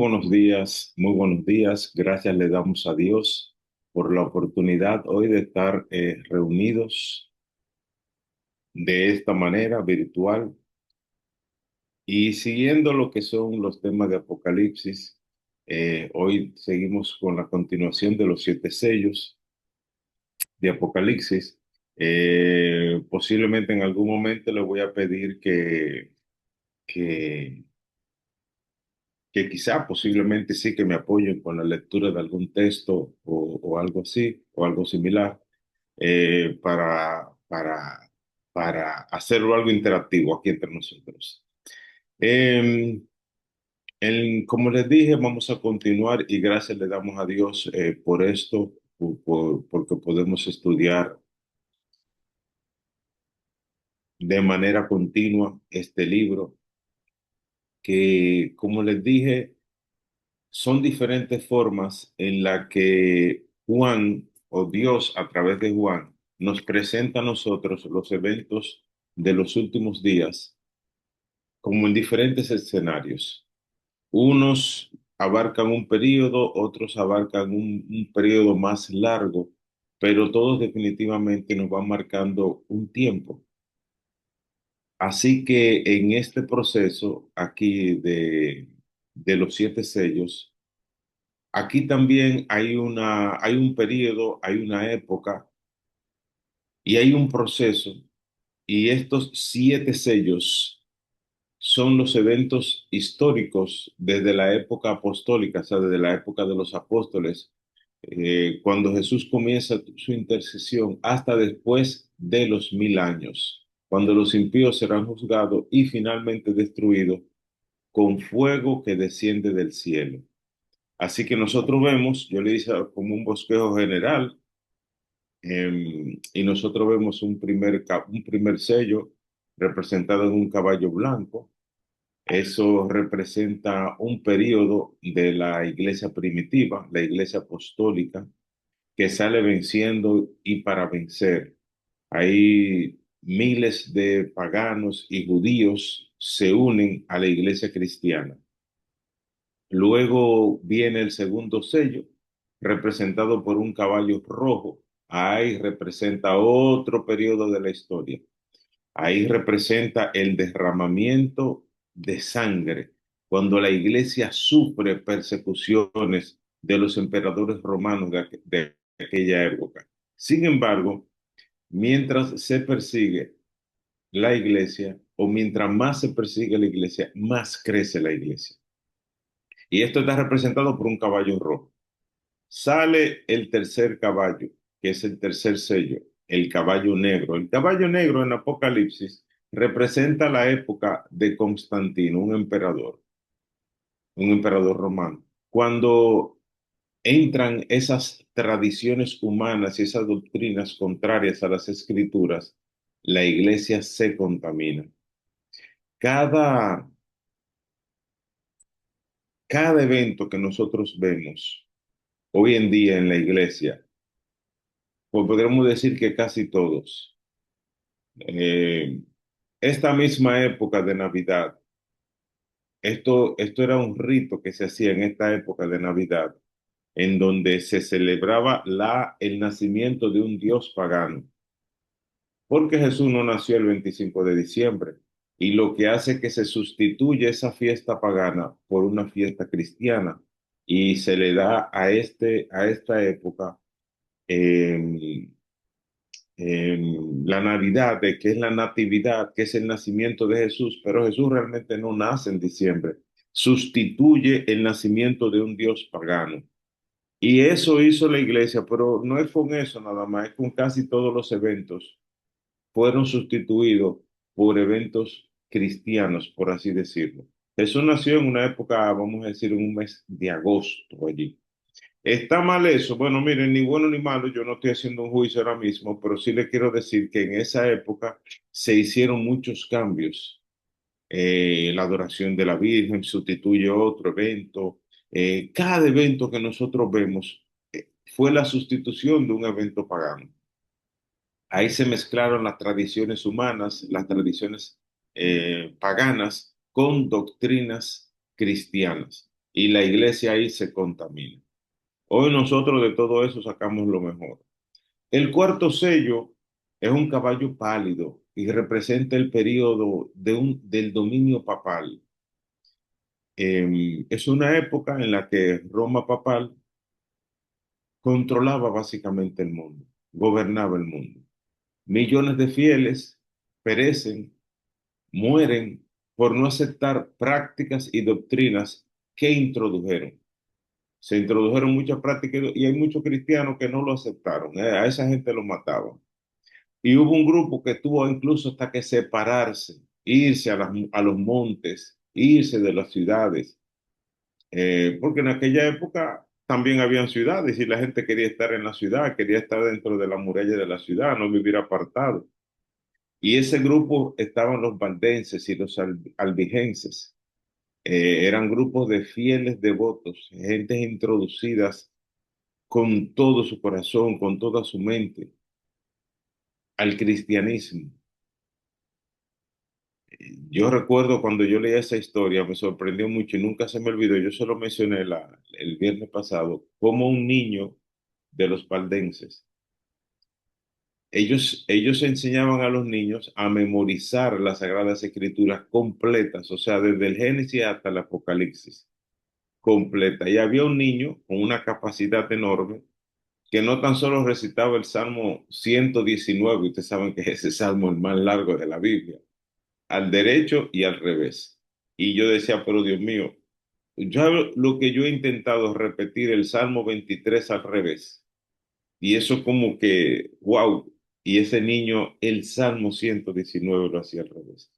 buenos días, muy buenos días. Gracias le damos a Dios por la oportunidad hoy de estar reunidos de esta manera virtual y siguiendo lo que son los temas de Apocalipsis. Hoy seguimos con la continuación de los siete sellos de Apocalipsis. Posiblemente en algún momento le voy a pedir que que quizá posiblemente sí que me apoyen con la lectura de algún texto o algo así, o algo similar, eh, para, para, para hacerlo algo interactivo aquí entre nosotros. Eh, Como les dije, vamos a continuar y gracias le damos a Dios por esto, porque podemos estudiar de manera continua este libro, que como les dije, son diferentes formas en la que Juan o Dios a través de Juan nos presenta a nosotros los eventos de los últimos días como en diferentes escenarios. Unos abarcan un periodo, otros abarcan un periodo más largo, pero todos definitivamente nos van marcando un tiempo. Así que en este proceso aquí de los siete sellos, aquí también hay un periodo, hay una época y hay un proceso, y estos siete sellos son los eventos históricos desde la época apostólica, o sea, desde la época de los apóstoles, cuando Jesús comienza su intercesión hasta después de los 1000 años, cuando los impíos serán juzgados y finalmente destruidos con fuego que desciende del cielo. Así que nosotros vemos, yo le hice como un bosquejo general, y nosotros vemos un primer sello representado en un caballo blanco. Eso representa un periodo de la iglesia primitiva, la iglesia apostólica, que sale venciendo y para vencer. Hay miles de paganos y judíos se unen a la iglesia cristiana. Luego viene el segundo sello, representado por un caballo rojo. Ahí representa otro periodo de la historia. Ahí representa el derramamiento de sangre, cuando la iglesia sufre persecuciones de los emperadores romanos de aquella época. Sin embargo, mientras se persigue la iglesia, o mientras más se persigue la iglesia, más crece la iglesia. Y esto está representado por un caballo rojo. Sale el tercer caballo, que es el tercer sello, el caballo negro. El caballo negro en Apocalipsis representa la época de Constantino, un emperador romano. Cuando entran esas tradiciones humanas y esas doctrinas contrarias a las escrituras, la iglesia se contamina. Cada, cada evento que nosotros vemos hoy en día en la iglesia, pues podríamos decir que casi todos, eh, esta misma época de Navidad, esto era un rito que se hacía en esta época de Navidad, en donde se celebraba el nacimiento de un dios pagano, porque Jesús no nació el 25 de diciembre, y lo que hace que se sustituye esa fiesta pagana por una fiesta cristiana, y se le da a esta época eh, la Navidad, de que es la natividad, que es el nacimiento de Jesús, pero Jesús realmente no nace en diciembre, sustituye el nacimiento de un Dios pagano. Y eso hizo la iglesia, pero no es con eso nada más, es con casi todos los eventos, fueron sustituidos por eventos cristianos, por así decirlo. Jesús nació en una época, vamos a decir, en un mes de agosto allí. ¿Está mal eso? Bueno, miren, ni bueno ni malo, yo no estoy haciendo un juicio ahora mismo, pero sí le quiero decir que en esa época se hicieron muchos cambios. La adoración de la Virgen sustituye otro evento. Cada evento que nosotros vemos fue la sustitución de un evento pagano. Ahí se mezclaron las tradiciones humanas, las tradiciones paganas con doctrinas cristianas. y la iglesia ahí se contamina. Hoy nosotros de todo eso sacamos lo mejor. El cuarto sello es un caballo pálido y representa el periodo del dominio papal. Es una época en la que Roma papal controlaba básicamente el mundo, gobernaba el mundo. Millones de fieles perecen, mueren por no aceptar prácticas y doctrinas que introdujeron. Se introdujeron muchas prácticas y hay muchos cristianos que no lo aceptaron. A esa gente lo mataban. Y hubo un grupo que tuvo incluso hasta que separarse, irse a los montes, irse de las ciudades, porque en aquella época también habían ciudades y la gente quería estar en la ciudad, quería estar dentro de la muralla de la ciudad, no vivir apartado. Y ese grupo estaban los valdenses y los albigenses. Eran grupos de fieles devotos, gentes introducidas con todo su corazón, con toda su mente al cristianismo. Yo recuerdo cuando yo leí esa historia, me sorprendió mucho y nunca se me olvidó, yo se lo mencioné el viernes pasado, como un niño de los valdenses. Ellos enseñaban a los niños a memorizar las Sagradas Escrituras completas, o sea, desde el Génesis hasta el Apocalipsis, completa. Y había un niño con una capacidad enorme que no tan solo recitaba el Salmo 119, ustedes saben que es ese salmo el más largo de la Biblia, al derecho y al revés. Y yo decía, pero Dios mío, yo lo que yo he intentado es repetir el Salmo 23 al revés. Y eso como que, wow, y ese niño el Salmo 119 lo hacía al revés.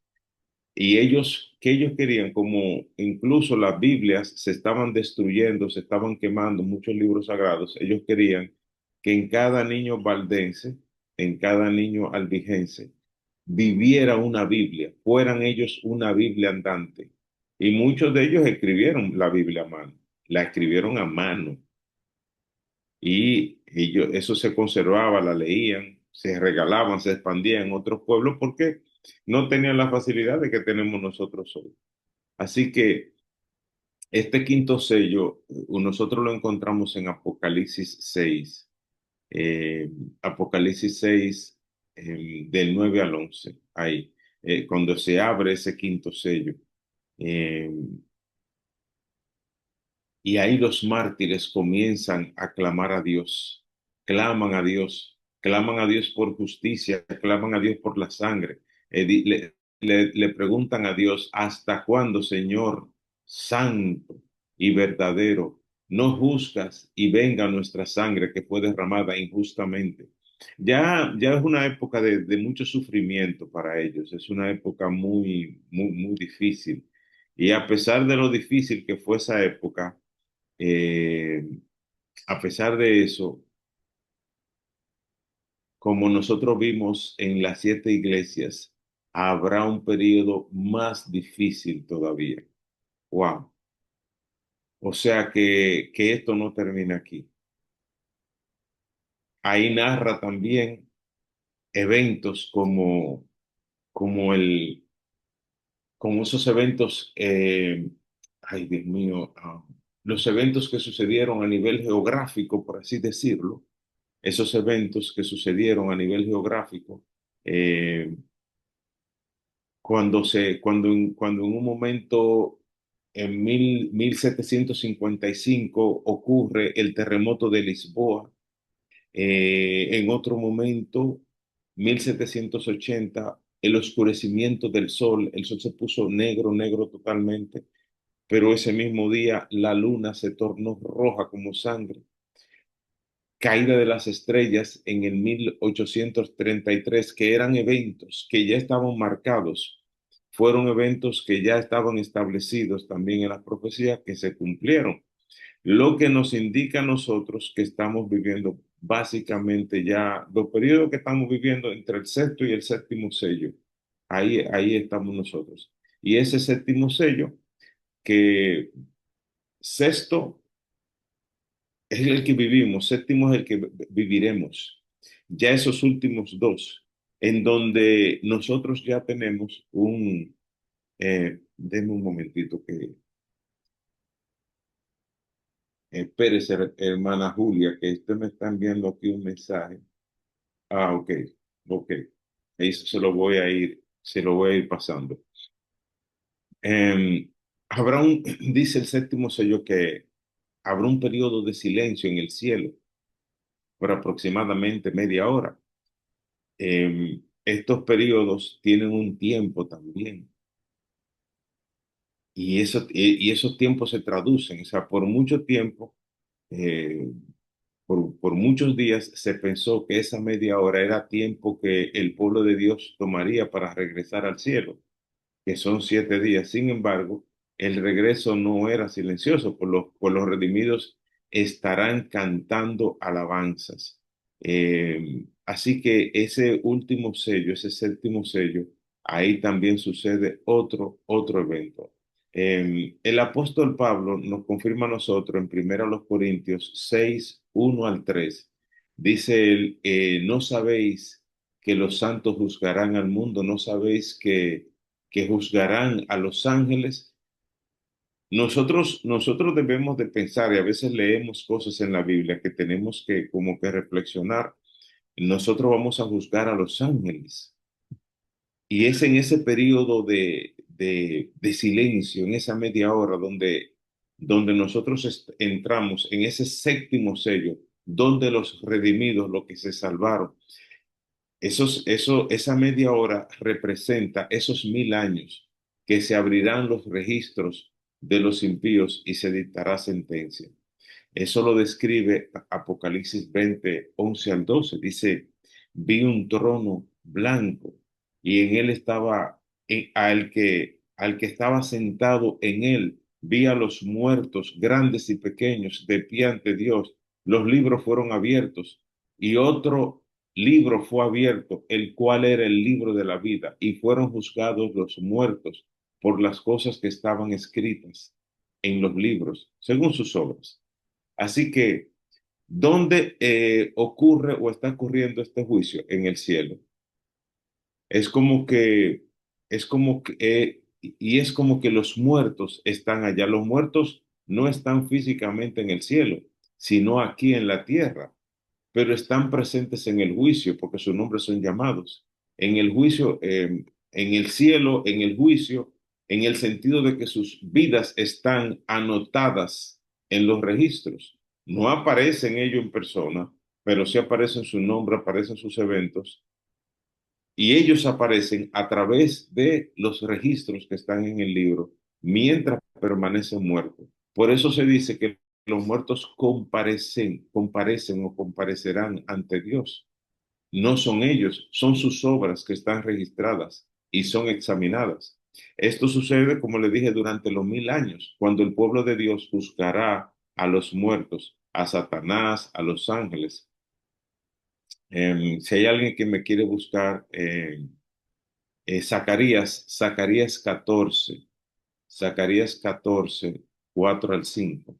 Y ellos, que ellos querían, como incluso las Biblias se estaban destruyendo, se estaban quemando muchos libros sagrados, ellos querían que en cada niño valdense, en cada niño albigense, viviera una Biblia, fueran ellos una Biblia andante. Y muchos de ellos escribieron la Biblia a mano, la escribieron a mano. Y ellos, eso se conservaba, la leían, se regalaban, se expandían en otros pueblos porque no tenían la facilidad de que tenemos nosotros hoy. Así que este quinto sello, nosotros lo encontramos en Apocalipsis 6, eh, Apocalipsis 6, del 9 al 11 ahí, cuando se abre ese quinto sello. Eh, Y ahí los mártires comienzan a clamar a Dios, claman a Dios por justicia, claman a Dios por la sangre. Le preguntan a Dios, ¿hasta cuándo, Señor, santo y verdadero, no juzgas y venga nuestra sangre que fue derramada injustamente? Ya es una época de mucho sufrimiento para ellos, es una época muy difícil. Y a pesar de lo difícil que fue esa época, eh, a pesar de eso, como nosotros vimos en las siete iglesias, habrá un periodo más difícil todavía. Wow. O sea que esto no termina aquí. Ahí narra también eventos como como esos eventos, ay Dios mío, los eventos que sucedieron a nivel geográfico, por así decirlo, esos eventos que sucedieron a nivel geográfico, eh, cuando en un momento en 1755 ocurre el terremoto de Lisboa, en otro momento, 1780 el oscurecimiento del sol, el sol se puso negro, negro totalmente, pero ese mismo día la luna se tornó roja como sangre. Caída de las estrellas en el 1833, que eran eventos que ya estaban marcados, fueron eventos que ya estaban establecidos también en las profecías que se cumplieron, lo que nos indica a nosotros que estamos viviendo básicamente ya los periodos que estamos viviendo entre el sexto y el séptimo sello. Ahí estamos nosotros. Y ese séptimo sello, que sexto es el que vivimos, séptimo es el que viviremos. Ya esos últimos dos, en donde nosotros ya tenemos denme un momentito que Espérese, hermana Julia, que usted me está enviando aquí un mensaje. Ah, ok, ok. Eso se lo voy a ir pasando. Habrá un, dice el séptimo sello que habrá un periodo de silencio en el cielo por aproximadamente media hora. Estos periodos tienen un tiempo también y esos tiempos se traducen, o sea, por mucho tiempo, eh, por muchos días se pensó que esa media hora era tiempo que el pueblo de Dios tomaría para regresar al cielo, que son 7 días. Sin embargo, el regreso no era silencioso, por los redimidos estarán cantando alabanzas. Así que ese último sello, ese séptimo sello, ahí también sucede otro evento. El apóstol Pablo nos confirma a nosotros en 1 Corintios 6, 1 al 3. Dice él, no sabéis que los santos juzgarán al mundo, no sabéis que juzgarán a los ángeles. Nosotros debemos de pensar, y a veces leemos cosas en la Biblia que tenemos que como que reflexionar. Nosotros vamos a juzgar a los ángeles. Y es en ese periodo de silencio, en esa media hora donde nosotros entramos en ese séptimo sello, donde los redimidos, los que se salvaron, esa media hora representa esos 1000 años que se abrirán los registros de los impíos y se dictará sentencia. Eso lo describe Apocalipsis 20, 11 al 12. Dice, vi un trono blanco y en él estaba, al que estaba sentado en él, vi a los muertos, grandes y pequeños, de pie ante Dios. Los libros fueron abiertos y otro libro fue abierto, el cual era el libro de la vida, y fueron juzgados los muertos por las cosas que estaban escritas en los libros, según sus obras. Así que, ¿dónde ocurre o está ocurriendo este juicio? En el cielo. Es como que, y es como que los muertos están allá. Los muertos no están físicamente en el cielo, sino aquí en la tierra, pero están presentes en el juicio porque sus nombres son llamados. En el juicio, en el cielo, en el juicio, en el sentido de que sus vidas están anotadas en los registros. No aparecen ellos en persona, pero sí aparecen su nombre, aparecen sus eventos, y ellos aparecen a través de los registros que están en el libro mientras permanecen muertos. Por eso se dice que los muertos comparecen o comparecerán ante Dios. No son ellos, son sus obras que están registradas y son examinadas. Esto sucede, como le dije, durante los 1000 años, cuando el pueblo de Dios juzgará a los muertos, a Satanás, a los ángeles. Si hay alguien que me quiere buscar, Zacarías 14, 4 al 5.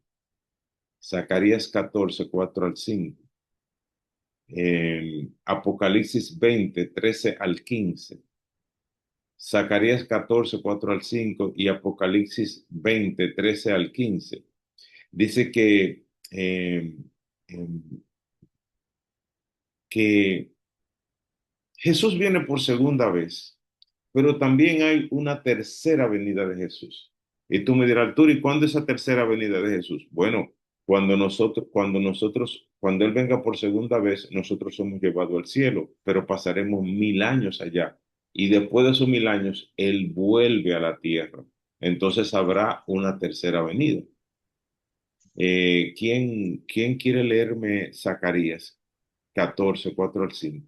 Zacarías 14, 4 al 5. Apocalipsis 20, 13 al 15. Zacarías 14, 4 al 5 y Apocalipsis 20, 13 al 15. Dice eh, eh, que Jesús viene por segunda vez, pero también hay una tercera venida de Jesús. Y tú me dirás, Arturo, ¿y cuándo es esa tercera venida de Jesús? Bueno, cuando Él venga por segunda vez, nosotros somos llevados al cielo, pero pasaremos 1000 años allá. Y después de esos 1000 años, Él vuelve a la tierra. Entonces habrá una tercera venida. ¿Quién quiere leerme Zacarías 14, 4 al 5?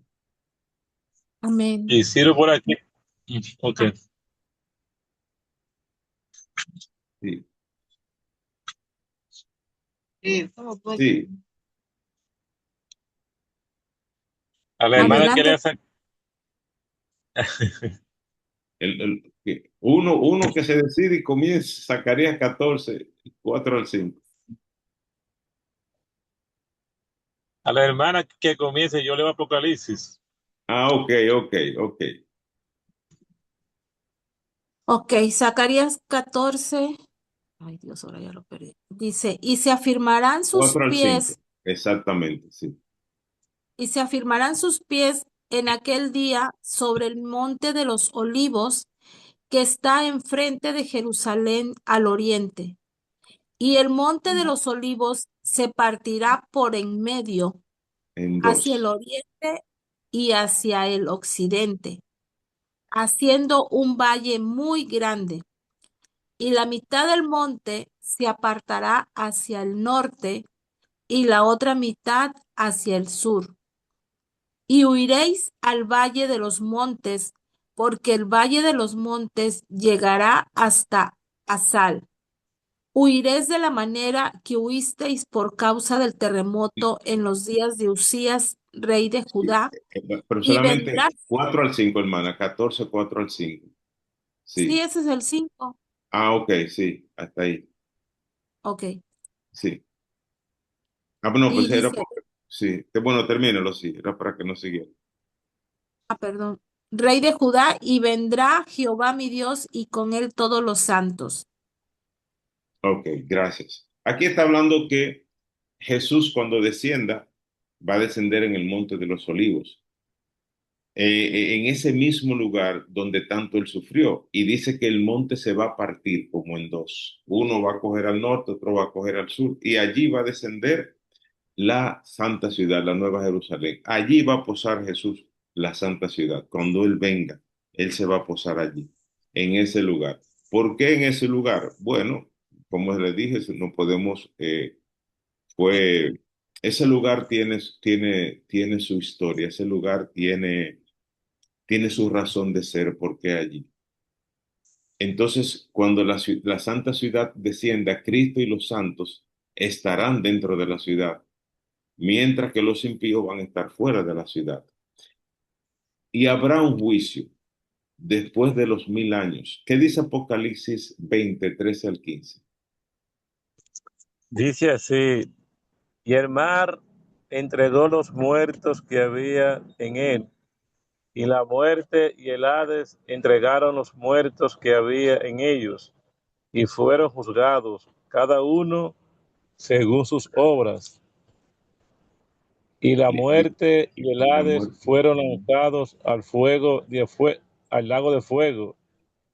Amén. Y Ciro por aquí. Ok. Sí, ¿Cómo puede? sí. A la hermana que Adelante. le hace. Uno que se decide y comienza Zacarías 14, 4 al 5. A la hermana que comience, yo leo Apocalipsis. Ah, ok, ok, ok. Ok, Zacarías 14. Ay, Dios, ahora ya lo perdí. Dice, y se afirmarán sus 4 al 5. pies, Exactamente, sí. y se afirmarán sus pies en aquel día sobre el monte de los olivos que está enfrente de Jerusalén al oriente. Y el monte de los olivos se partirá por en medio En hacia el dos. oriente y hacia el occidente, haciendo un valle muy grande. Y la mitad del monte se apartará hacia el norte y la otra mitad hacia el sur. Y huiréis al valle de los montes, porque el valle de los montes llegará hasta Asal. Huiréis de la manera que huisteis por causa del terremoto en los días de Usías, rey de Sí. Judá, Pero y vendrás. solamente 4 al 5, hermana. 14, 4 al 5. Sí, Sí. ese es el 5. Ah, ok, sí. Hasta ahí. Ok. Sí. Ah, bueno, Y pues era dice, porque. Sí. Bueno, termínalo, sí. Era para que no siguiera. perdón, rey de Judá, y vendrá Jehová mi Dios y con él todos los santos. Ok, gracias. Aquí está hablando que Jesús cuando descienda va a descender en el monte de los olivos, en ese mismo lugar donde tanto él sufrió. Y dice que el monte se va a partir como en dos. Uno va a coger al norte, otro va a coger al sur. Y allí va a descender la santa ciudad, la nueva Jerusalén. Allí va a posar Jesús, la santa ciudad. Cuando él venga, él se va a posar allí, en ese lugar. ¿Por qué en ese lugar? Bueno, como les dije, no podemos, fue, ese lugar tiene su historia, ese lugar tiene su razón de ser, por qué allí. Entonces, cuando la santa ciudad descienda, Cristo y los santos estarán dentro de la ciudad, mientras que los impíos van a estar fuera de la ciudad. Y habrá un juicio después de los 1000 años. ¿Qué dice Apocalipsis 20, 13 al 15? Dice así, y el mar entregó los muertos que había en él, y la muerte y el Hades entregaron los muertos que había en ellos, y fueron juzgados, cada uno según sus obras. Y la muerte y el Y la Hades muerte. fueron lanzados al lago de fuego.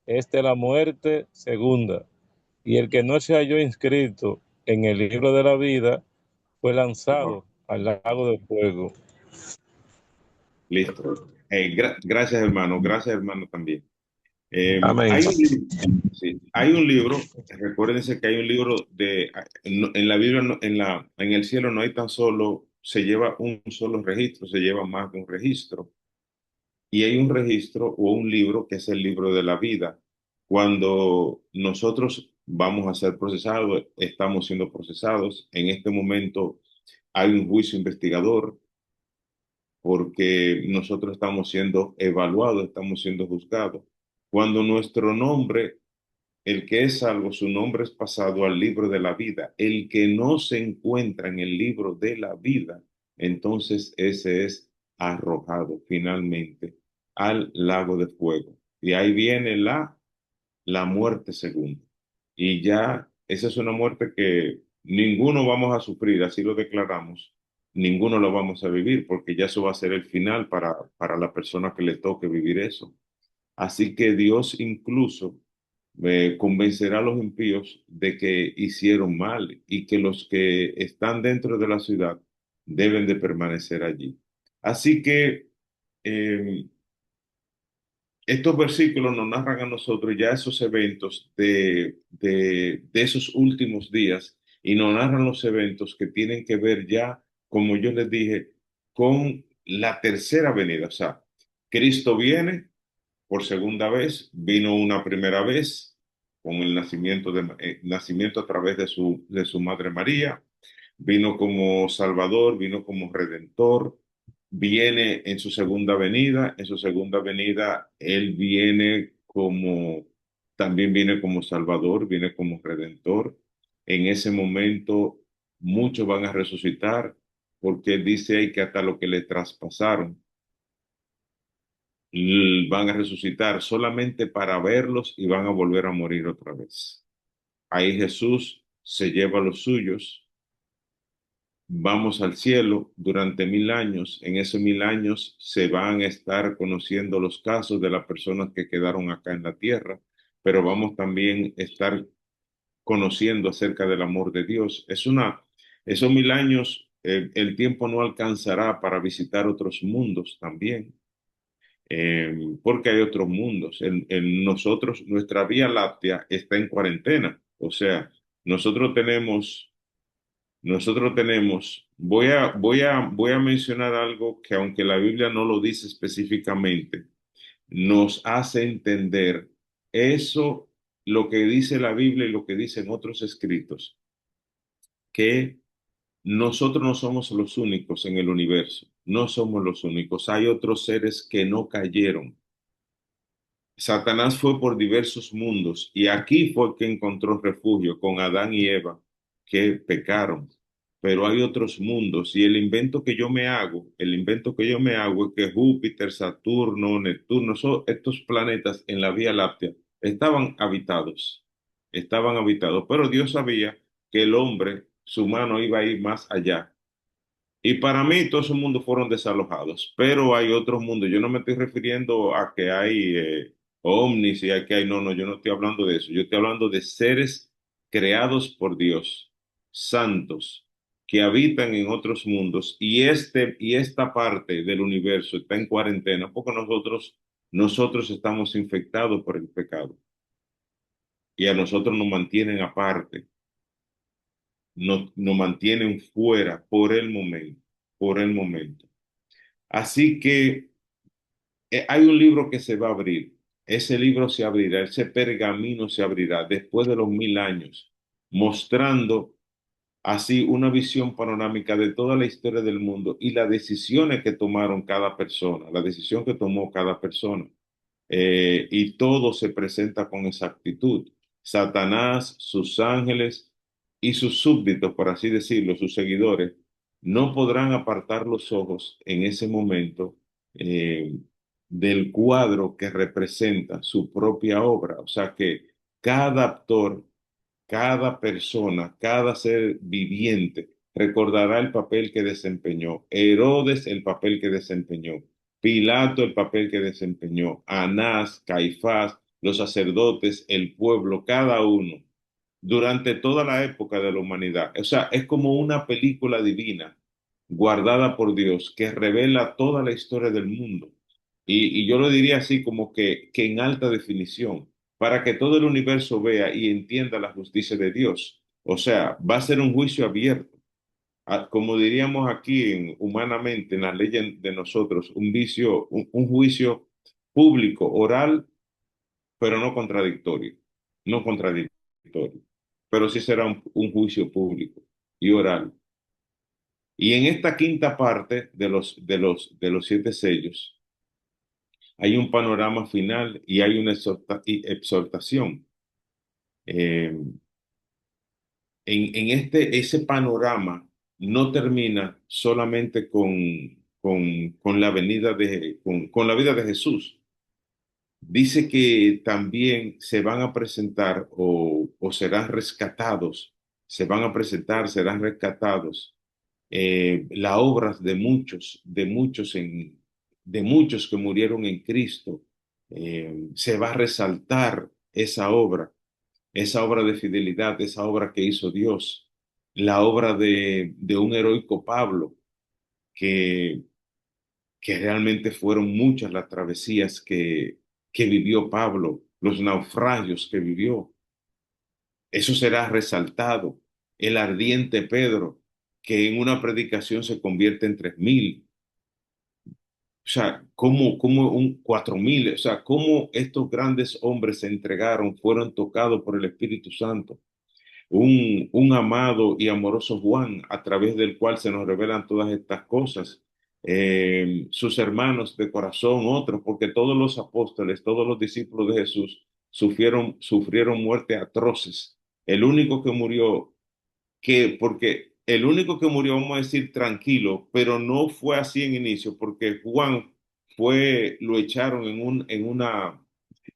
Esta es la muerte segunda. Y el que no se halló inscrito en el libro de la vida fue lanzado al lago de fuego. Listo. Gracias, hermano. Gracias, hermano, también. Amén. Hay un libro, sí, hay un libro, recuérdense que hay un libro en la Biblia, en el cielo no hay tan solo, se lleva un solo registro, se lleva más de un registro. Y hay un registro o un libro que es el libro de la vida. Cuando nosotros vamos a ser procesados, estamos siendo procesados. En este momento hay un juicio investigador porque nosotros estamos siendo evaluados, estamos siendo juzgados. Cuando nuestro nombre, el que es salvo, su nombre es pasado al libro de la vida. El que no se encuentra en el libro de la vida, entonces ese es arrojado finalmente al lago de fuego. Y ahí viene la muerte segunda. Y ya esa es una muerte que ninguno vamos a sufrir, así lo declaramos. Ninguno lo vamos a vivir porque ya eso va a ser el final para la persona que le toque vivir eso. Así que Dios incluso convencerá a los impíos de que hicieron mal y que los que están dentro de la ciudad deben de permanecer allí. Así que eh, estos versículos nos narran a nosotros ya esos eventos de esos últimos días y nos narran los eventos que tienen que ver ya, como yo les dije, con la tercera venida. O sea, Cristo viene por segunda vez, vino una primera vez con el nacimiento a través de su madre María, vino como Salvador, vino como Redentor, viene en su segunda venida, Él viene también viene como Salvador, viene como Redentor. En ese momento muchos van a resucitar porque Él dice ahí que hasta lo que le traspasaron van a resucitar solamente para verlos y van a volver a morir otra vez. ahí Jesús se lleva a los suyos, vamos al cielo durante 1000 años. En esos 1000 años se van a estar conociendo los casos de las personas que quedaron acá en la tierra, pero vamos también a estar conociendo acerca del amor de Dios. Esos 1000 años, el tiempo no alcanzará para visitar otros mundos también, porque hay otros mundos. Nosotros, nuestra Vía Láctea está en cuarentena, o sea, nosotros tenemos voy a mencionar algo que aunque la Biblia no lo dice específicamente, nos hace entender eso, lo que dice la Biblia y lo que dicen otros escritos, que nosotros no somos los únicos en el universo, no somos los únicos, hay otros seres que no cayeron. Satanás fue por diversos mundos y aquí fue que encontró refugio con Adán y Eva que pecaron. Pero hay otros mundos y el invento que yo me hago es que Júpiter, Saturno, Neptuno, estos planetas en la Vía Láctea estaban habitados, pero Dios sabía que el hombre, su mano iba a ir más allá y para mí todos esos mundos fueron desalojados, pero hay otros mundos. Yo no me estoy refiriendo a que hay ovnis y a que hay, no, yo no estoy hablando de eso. Yo estoy hablando de seres creados por Dios, santos, que habitan en otros mundos y esta parte del universo está en cuarentena porque nosotros estamos infectados por el pecado y a nosotros nos mantienen aparte, nos mantienen fuera por el momento. Así que hay un libro que se va a abrir. Ese libro se abrirá, ese pergamino se abrirá después de los 1000 años, mostrando así una visión panorámica de toda la historia del mundo y las decisiones que tomaron cada persona, la decisión que tomó cada persona. Y todo se presenta con exactitud. Satanás, sus ángeles y sus súbditos, por así decirlo, sus seguidores, no podrán apartar los ojos en ese momento eh, del cuadro que representa su propia obra. O sea que cada actor, cada persona, cada ser viviente recordará el papel que desempeñó. Herodes el papel que desempeñó. Pilato el papel que desempeñó. Anás, Caifás, los sacerdotes, el pueblo, cada uno, durante toda la época de la humanidad. O sea, es como una película divina guardada por Dios que revela toda la historia del mundo. Y yo lo diría así como que en alta definición, para que todo el universo vea y entienda la justicia de Dios. O sea, va a ser un juicio abierto. Como diríamos aquí humanamente en la ley de nosotros, un juicio público, oral, pero no contradictorio. No contradictorio. Pero sí será un juicio público y oral. Y en esta quinta parte de los 7 sellos, hay un panorama final y hay una exhortación. Eh, ese panorama no termina solamente con la con la vida de Jesús. Dice que también se van a presentar o serán rescatados, se van a presentar, serán rescatados las obras de muchos que murieron en Cristo. Se va a resaltar esa obra de fidelidad, esa obra que hizo Dios, la obra de un heroico Pablo, que, que realmente fueron muchas las travesías que vivió Pablo, los naufragios que vivió. Eso será resaltado. El ardiente Pedro, que en una predicación se convierte en 3000. O sea, como 4000. O sea, cómo estos grandes hombres se entregaron, fueron tocados por el Espíritu Santo. Un amado y amoroso Juan, a través del cual se nos revelan todas estas cosas. Sus hermanos de corazón, otros, porque todos los apóstoles, todos los discípulos de Jesús sufrieron muertes atroces. El único que murió, porque el único que murió, vamos a decir, tranquilo, pero no fue así en inicio, porque Juan lo echaron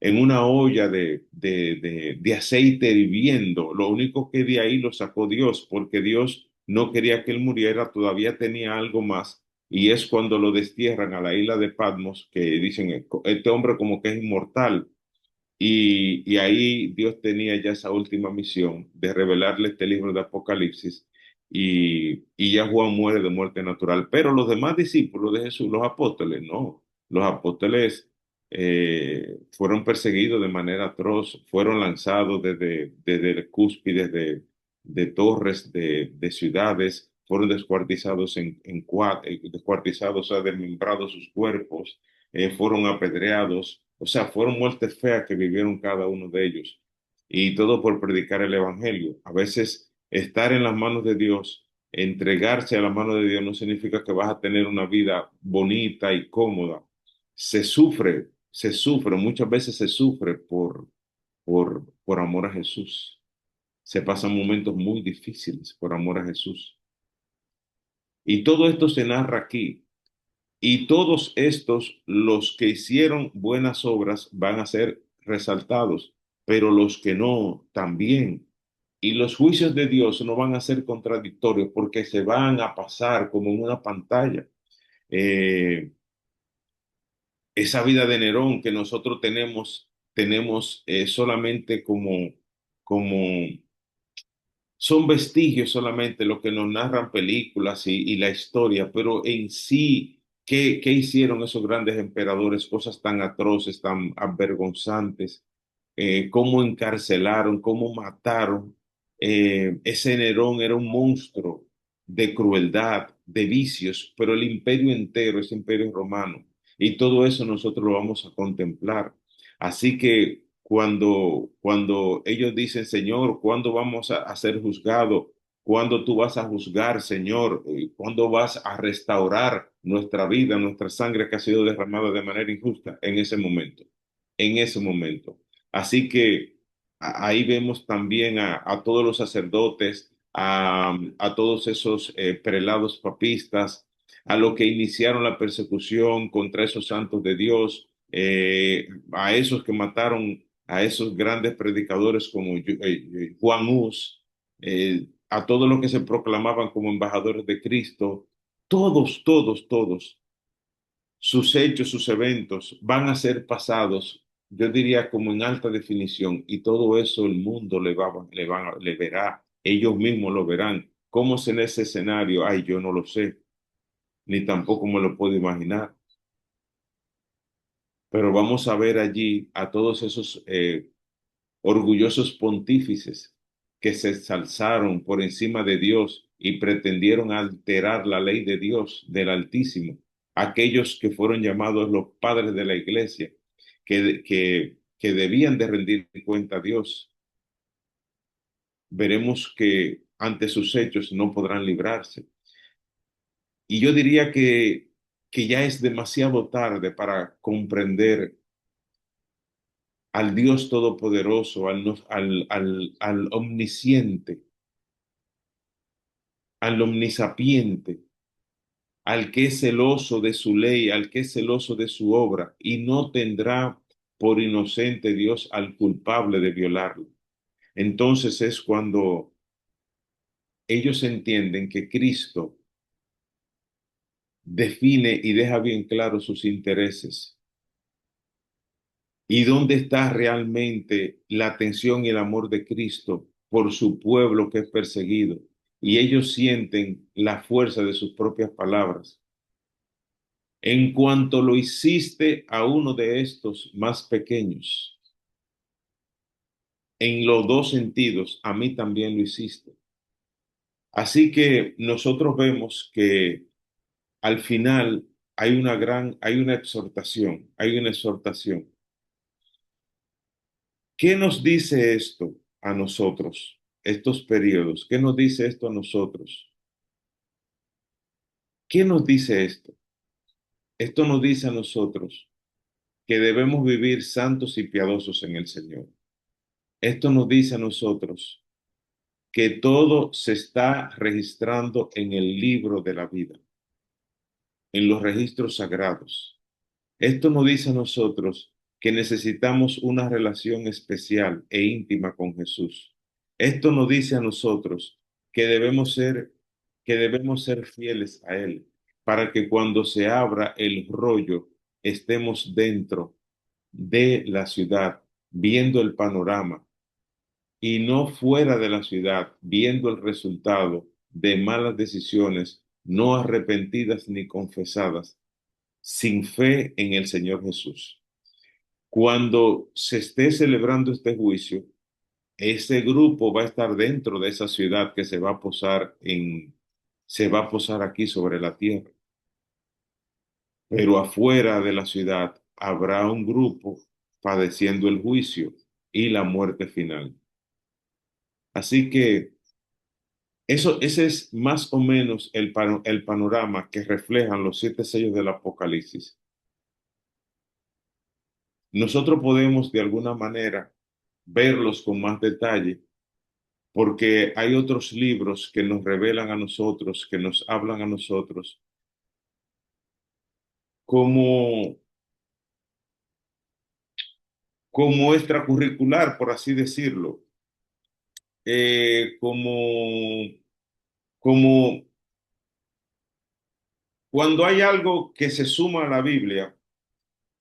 en una olla de aceite hirviendo. Lo único que de ahí lo sacó Dios, porque Dios no quería que él muriera, todavía tenía algo más. Y es cuando lo destierran a la isla de Patmos, que dicen, este hombre como que es inmortal. Y ahí Dios tenía ya esa última misión de revelarle este libro de Apocalipsis y ya Juan muere de muerte natural. Pero los demás discípulos de Jesús, los apóstoles, no. Los apóstoles fueron perseguidos de manera atroz, fueron lanzados desde cúspides de torres de ciudades, fueron descuartizados descuartizados, o sea, desmembrados sus cuerpos, fueron apedreados, o sea, fueron muertes feas que vivieron cada uno de ellos. Y todo por predicar el Evangelio. A veces estar en las manos de Dios, entregarse a las manos de Dios no significa que vas a tener una vida bonita y cómoda. Se sufre, muchas veces se sufre por amor a Jesús. Se pasan momentos muy difíciles por amor a Jesús. Y todo esto se narra aquí. Y todos estos, los que hicieron buenas obras, van a ser resaltados, pero los que no, también. Y los juicios de Dios no van a ser contradictorios porque se van a pasar como en una pantalla. Eh, esa vida de Nerón que nosotros tenemos solamente como son vestigios solamente lo que nos narran películas y la historia, pero en sí, ¿qué hicieron esos grandes emperadores? Cosas tan atroces, tan avergonzantes, cómo encarcelaron, cómo mataron. Ese Nerón era un monstruo de crueldad, de vicios, pero el imperio entero, ese imperio romano, y todo eso nosotros lo vamos a contemplar. Así que cuando ellos dicen, Señor, ¿cuándo vamos a ser juzgados? ¿Cuándo tú vas a juzgar, Señor? ¿Cuándo vas a restaurar nuestra vida, nuestra sangre que ha sido derramada de manera injusta? En ese momento, en ese momento. Así que ahí vemos también a todos los sacerdotes, a todos esos prelados papistas, a los que iniciaron la persecución contra esos santos de Dios, a esos que mataron a esos grandes predicadores como Juan Hus, a todos los que se proclamaban como embajadores de Cristo, todos sus hechos, sus eventos van a ser pasados, yo diría como en alta definición, y todo eso el mundo le verá, ellos mismos lo verán. ¿Cómo es en ese escenario? Ay, yo no lo sé, ni tampoco me lo puedo imaginar, pero vamos a ver allí a todos esos orgullosos pontífices que se ensalzaron por encima de Dios y pretendieron alterar la ley de Dios, del Altísimo, aquellos que fueron llamados los padres de la iglesia, que debían de rendir cuenta a Dios. Veremos que ante sus hechos no podrán librarse. Y yo diría que ya es demasiado tarde para comprender al Dios Todopoderoso, al Omnisciente, al Omnisapiente, al que es celoso de su ley, al que es celoso de su obra, y no tendrá por inocente Dios al culpable de violarlo. Entonces es cuando ellos entienden que Cristo define y deja bien claro sus intereses y dónde está realmente la atención y el amor de Cristo por su pueblo que es perseguido. Y ellos sienten la fuerza de sus propias palabras. En cuanto lo hiciste a uno de estos más pequeños, en los dos sentidos, a mí también lo hiciste. Así que nosotros vemos que al final hay una exhortación, hay una exhortación. ¿Qué nos dice esto a nosotros, estos periodos? ¿Qué nos dice esto a nosotros? ¿Qué nos dice esto? Esto nos dice a nosotros que debemos vivir santos y piadosos en el Señor. Esto nos dice a nosotros que todo se está registrando en el libro de la vida, en los registros sagrados. Esto nos dice a nosotros que necesitamos una relación especial e íntima con Jesús. Esto nos dice a nosotros que que debemos ser fieles a Él, para que cuando se abra el rollo estemos dentro de la ciudad, viendo el panorama y no fuera de la ciudad, viendo el resultado de malas decisiones no arrepentidas ni confesadas, sin fe en el Señor Jesús. Cuando se esté celebrando este juicio, ese grupo va a estar dentro de esa ciudad que se va a posar aquí sobre la tierra. Pero afuera de la ciudad habrá un grupo padeciendo el juicio y la muerte final. Así que ese es más o menos el panorama que reflejan los 7 sellos del Apocalipsis. Nosotros podemos de alguna manera verlos con más detalle porque hay otros libros que nos revelan a nosotros, que nos hablan a nosotros como, como extracurricular, por así decirlo, como cuando hay algo que se suma a la Biblia.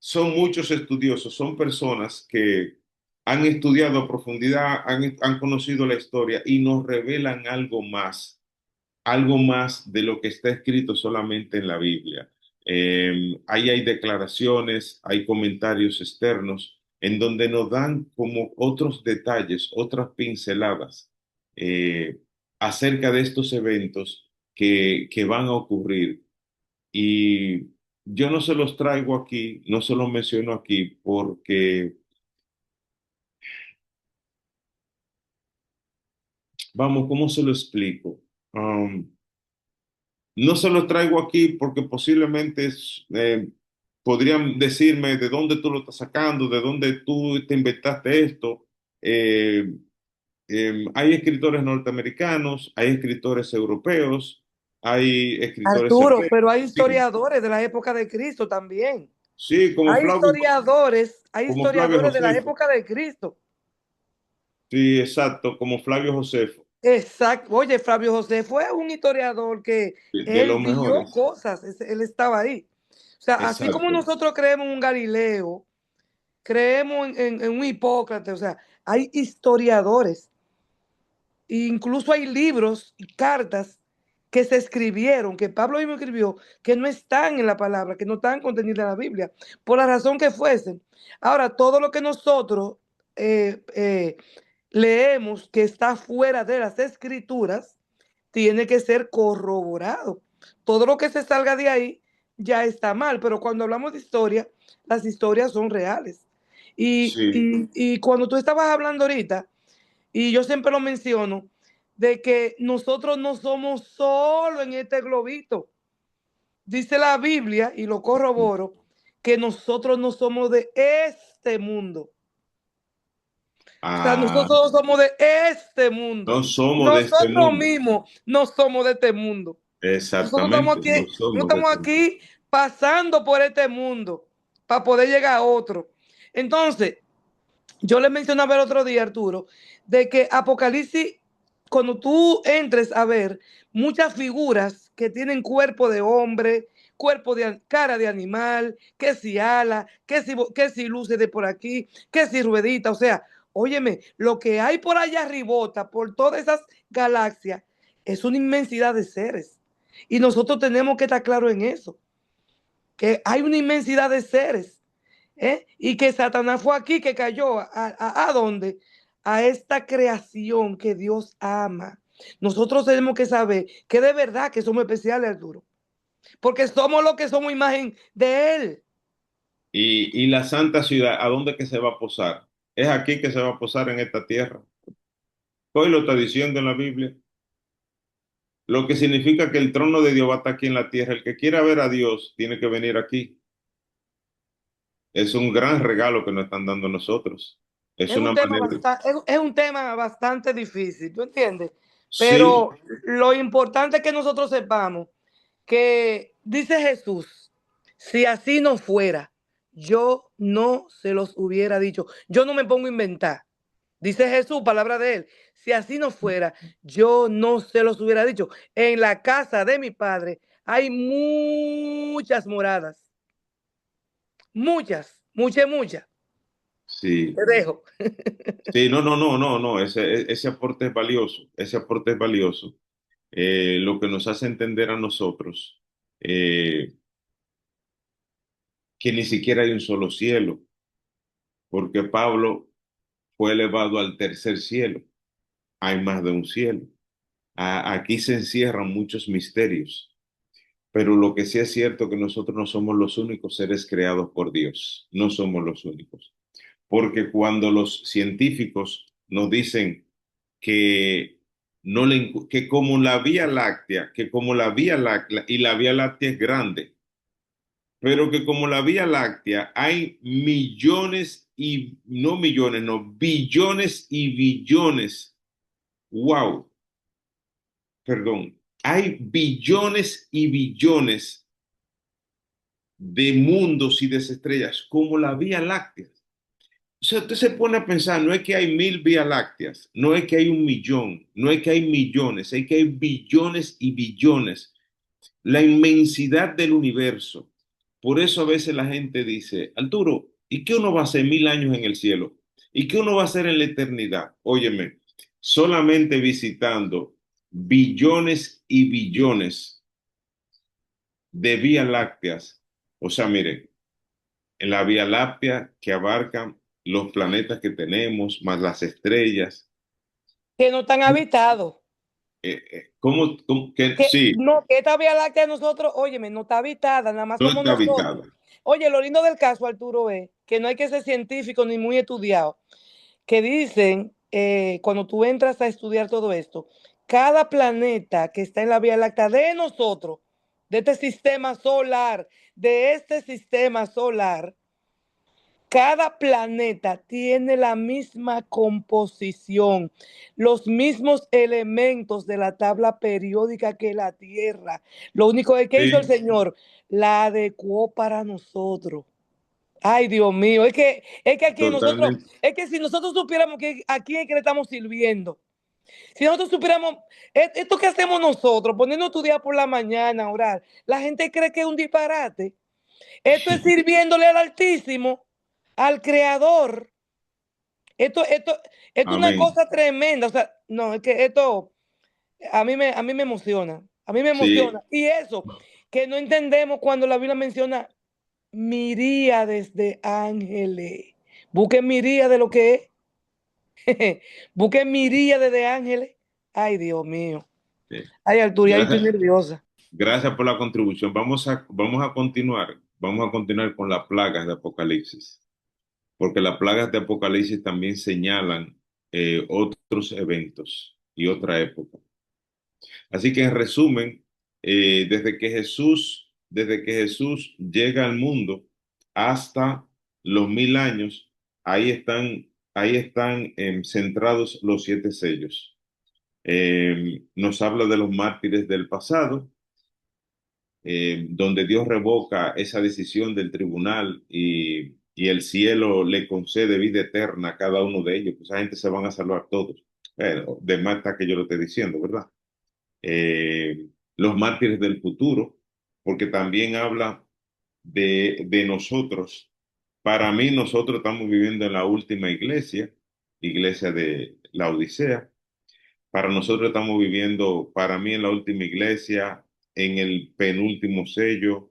Son muchos estudiosos, son personas que han estudiado a profundidad, han conocido la historia y nos revelan algo más de lo que está escrito solamente en la Biblia. Ahí hay declaraciones, hay comentarios externos en donde nos dan como otros detalles, otras pinceladas eh, acerca de estos eventos que van a ocurrir. Y yo no se los traigo aquí, no se los menciono aquí porque, vamos, ¿cómo se lo explico? No se los traigo aquí porque posiblemente podrían decirme de dónde tú lo estás sacando, de dónde tú te inventaste esto. Eh, hay escritores norteamericanos, hay escritores europeos, hay escritores Arturo, hebreos. pero hay Sí, historiadores de la época de Cristo también. sí, Hay Como Flavio historiadores de la Josefo. época de Cristo. Sí, exacto, como Flavio Josefo, Exacto. Oye, Flavio José fue un historiador que de él los vio mejores. cosas, él estaba ahí. O sea, así como Exacto. nosotros creemos en un Galileo, creemos en un Hipócrates, o sea, hay historiadores, e incluso hay libros y cartas que se escribieron, que Pablo mismo escribió, que no están en la palabra, que no están contenidas en la Biblia, por la razón que fuesen. Ahora, todo lo que nosotros eh, eh, leemos que está fuera de las escrituras, tiene que ser corroborado. Todo lo que se salga de ahí ya está mal, pero cuando hablamos de historia, las historias son reales. Sí, Y cuando tú estabas hablando ahorita, y yo siempre lo menciono, de que nosotros no somos solo en este globito. Dice la Biblia, y lo corroboro, que nosotros no somos de este mundo. O sea, ah, nosotros somos de este mundo. no somos de este Nosotros mundo. mismos no somos de este mundo. Exactamente, no No somos de estamos este mundo. aquí pasando por este mundo para poder llegar a otro. Entonces, yo le mencionaba el otro día, Arturo, de que Apocalipsis, cuando tú entres a ver muchas figuras que tienen cuerpo de hombre, cara de animal, que si ala, que si luce de por aquí, que si ruedita, o sea, óyeme, lo que hay por allá arribota, por todas esas galaxias, es una inmensidad de seres. Y nosotros tenemos que estar claros en eso, que hay una inmensidad de seres. Y que Satanás fue aquí que cayó ¿a dónde? A esta creación que Dios ama. Nosotros tenemos que saber que de verdad que somos especiales, Arturo, porque somos lo que somos imagen de Él. Y la santa ciudad, ¿a dónde que se va a posar? Es aquí que se va a posar en esta tierra. Hoy lo está diciendo en la Biblia. Lo que significa que el trono de Dios va a estar aquí en la tierra. El que quiera ver a Dios tiene que venir aquí. Es un gran regalo que nos están dando a nosotros. Es una manera. Es un tema bastante difícil, ¿tú entiendes? Sí, Pero lo importante es que nosotros sepamos que dice Jesús, si así no fuera, yo no se los hubiera dicho. Yo no me pongo a inventar. Dice Jesús, palabra de él. Si así no fuera, yo no se los hubiera dicho. En la casa de mi padre hay muchas moradas. Muchas, muchas. Sí, Te dejo. sí, no, ese aporte es valioso, ese aporte es valioso. Lo que nos hace entender a nosotros eh, que ni siquiera hay un solo cielo, porque Pablo fue elevado al tercer cielo, hay más de un cielo. Aquí se encierran muchos misterios, pero lo que sí es cierto que nosotros no somos los únicos seres creados por Dios, no somos los únicos. Porque cuando los científicos nos dicen que, no le, que como la Vía Láctea, que como la Vía Láctea, y la Vía Láctea es grande, pero que como la Vía Láctea hay millones y, no millones, no, billones y billones, wow, perdón, hay billones y billones de mundos y de estrellas como la Vía Láctea. O sea, usted se pone a pensar, no es que hay 1000 vías lácteas, no es que hay un millón, no es que hay millones, es que hay billones y billones. La inmensidad del universo. Por eso a veces la gente dice, Arturo, ¿y qué uno va a hacer 1000 años en el cielo? ¿Y qué uno va a hacer en la eternidad? Óyeme, solamente visitando billones y billones de vías lácteas. O sea, mire, en la Vía Láctea que abarcan los planetas que tenemos, más las estrellas. Que no están habitados. Que Sí, no, que esta Vía Láctea de nosotros, óyeme, no está habitada, nada más no somos está nosotros. habitada. Oye, lo lindo del caso, Arturo, es que no hay que ser científico ni muy estudiado, que dicen, cuando tú entras a estudiar todo esto, cada planeta que está en la Vía Láctea de nosotros, de este sistema solar, cada planeta tiene la misma composición, los mismos elementos de la tabla periódica que la Tierra. Lo único que hizo el Sí, Señor, la adecuó para nosotros. Ay, Dios mío, es que aquí nosotros, totalmente. es que si nosotros supiéramos que a quién es que le estamos sirviendo, si nosotros supiéramos esto que hacemos nosotros, poniendo a estudiar por la mañana, a orar, la gente cree que es un disparate. Esto es sirviéndole al Altísimo, al Creador. Esto es una Amén. cosa tremenda. O sea, no, es que esto a mí me emociona. A mí me emociona. Sí, Y eso, que no entendemos cuando la Biblia menciona miríades de ángeles. Busquen miríades de lo que es. Busquen miríades de ángeles. Ay, Dios mío. sí. Ay, Arturo, ya yo estoy Gracias, nerviosa. gracias por la contribución. Vamos a continuar con las plagas de Apocalipsis, porque las plagas de Apocalipsis también señalan otros eventos y otra época. Así que en resumen, desde que Jesús llega al mundo hasta los 1000 años, ahí están centrados los 7 sellos. Nos habla de los mártires del pasado, donde Dios revoca esa decisión del tribunal y el cielo le concede vida eterna a cada uno de ellos. Pues esa gente se van a salvar todos. Pero de más está que yo lo estoy diciendo, ¿verdad? Los mártires del futuro, porque también habla de nosotros. Para mí, nosotros estamos viviendo en la última iglesia, iglesia de la Odisea. Para nosotros estamos viviendo, para mí, en la última iglesia, en el penúltimo sello.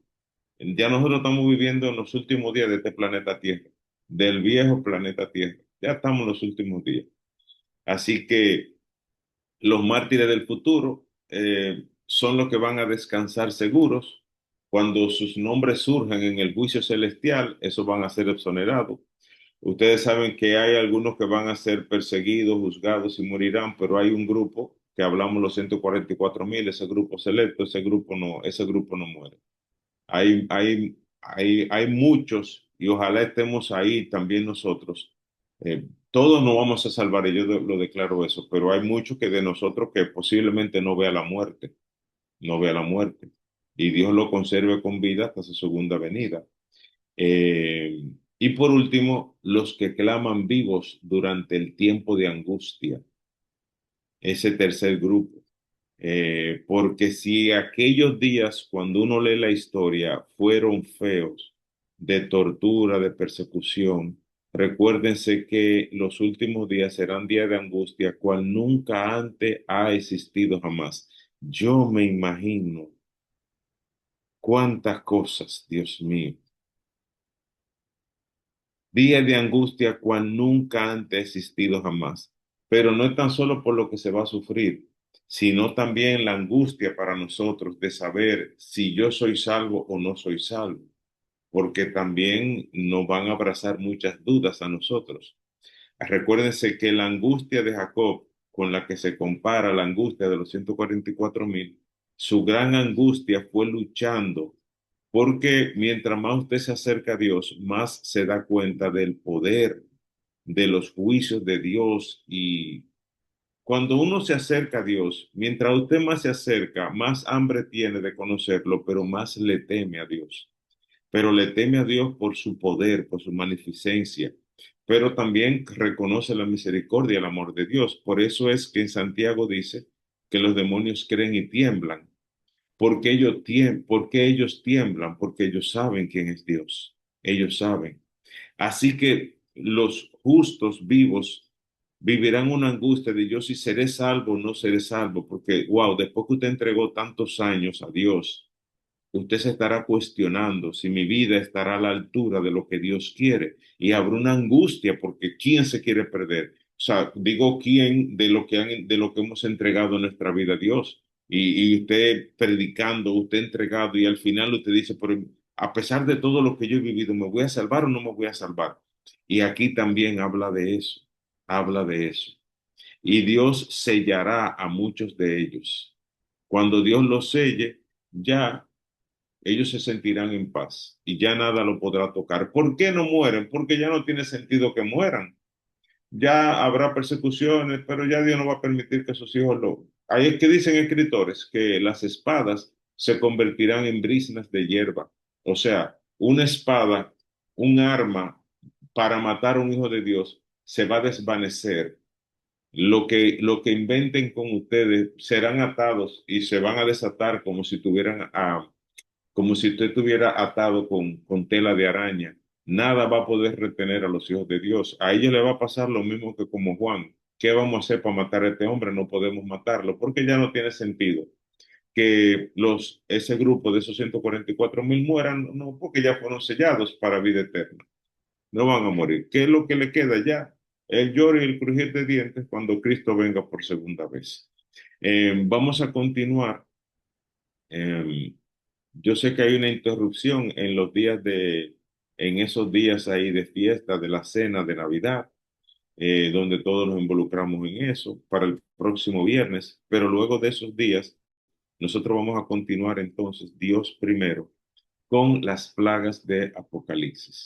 Ya nosotros estamos viviendo en los últimos días de este planeta Tierra, del viejo planeta Tierra. Ya estamos en los últimos días. Así que los mártires del futuro son los que van a descansar seguros. Cuando sus nombres surjan en el juicio celestial, esos van a ser exonerados. Ustedes saben que hay algunos que van a ser perseguidos, juzgados y morirán, pero hay un grupo que hablamos los 144.000, ese grupo selecto, ese grupo no muere. Hay muchos y ojalá estemos ahí también nosotros. Todos no vamos a salvar, y yo lo declaro eso, pero hay muchos que de nosotros que posiblemente no vea la muerte, no vea la muerte, y Dios lo conserve con vida hasta su segunda venida. Y por último, los que claman vivos durante el tiempo de angustia, ese tercer grupo. Porque si aquellos días, cuando uno lee la historia, fueron feos, de tortura, de persecución, recuérdense que los últimos días serán días de angustia, cual nunca antes ha existido jamás. Yo me imagino cuántas cosas, Dios mío. Días de angustia cual nunca antes ha existido jamás. Pero no es tan solo por lo que se va a sufrir, sino también la angustia para nosotros de saber si yo soy salvo o no soy salvo, porque también nos van a abrazar muchas dudas a nosotros. Recuérdense que la angustia de Jacob, con la que se compara la angustia de los 144,000, su gran angustia fue luchando, porque mientras más usted se acerca a Dios, más se da cuenta del poder, de los juicios de Dios. Y cuando uno se acerca a Dios, mientras usted más se acerca, más hambre tiene de conocerlo, pero más le teme a Dios. Pero le teme a Dios por su poder, por su magnificencia, pero también reconoce la misericordia y el amor de Dios. Por eso es que en Santiago dice que los demonios creen y tiemblan. Porque ellos tiemblan? Porque ellos saben quién es Dios. Ellos saben. Así que los justos vivos vivirán una angustia de yo si seré salvo o no seré salvo, porque, wow, después que usted entregó tantos años a Dios, usted se estará cuestionando si mi vida estará a la altura de lo que Dios quiere, y habrá una angustia porque ¿quién se quiere perder? O sea, digo quién de lo que hemos entregado nuestra vida a Dios. Y usted predicando, usted entregado, y al final usted dice, pero a pesar de todo lo que yo he vivido, ¿me voy a salvar o no me voy a salvar? Y aquí también habla de eso, habla de eso. Y Dios sellará a muchos de ellos. Cuando Dios los selle, ya ellos se sentirán en paz y ya nada lo podrá tocar. ¿Por qué no mueren? Porque ya no tiene sentido que mueran. Ya habrá persecuciones, pero ya Dios no va a permitir que sus hijos lo... Ahí es que dicen escritores que las espadas se convertirán en briznas de hierba. O sea, una espada, un arma para matar a un hijo de Dios, se va a desvanecer. Lo que inventen con ustedes serán atados y se van a desatar como si usted estuviera atado con tela de araña. Nada va a poder retener a los hijos de Dios. A ellos le va a pasar lo mismo que como Juan. ¿Qué vamos a hacer para matar a este hombre? No podemos matarlo porque ya no tiene sentido que ese grupo de esos 144,000 mueran, no, porque ya fueron sellados para vida eterna. No van a morir. ¿Qué es lo que le queda ya? El lloro y el crujir de dientes cuando Cristo venga por segunda vez. Vamos a continuar. Yo sé que hay una interrupción en esos días ahí de fiesta, de la cena de Navidad, donde todos nos involucramos en eso para el próximo viernes, pero luego de esos días, nosotros vamos a continuar entonces, Dios primero, con las plagas de Apocalipsis.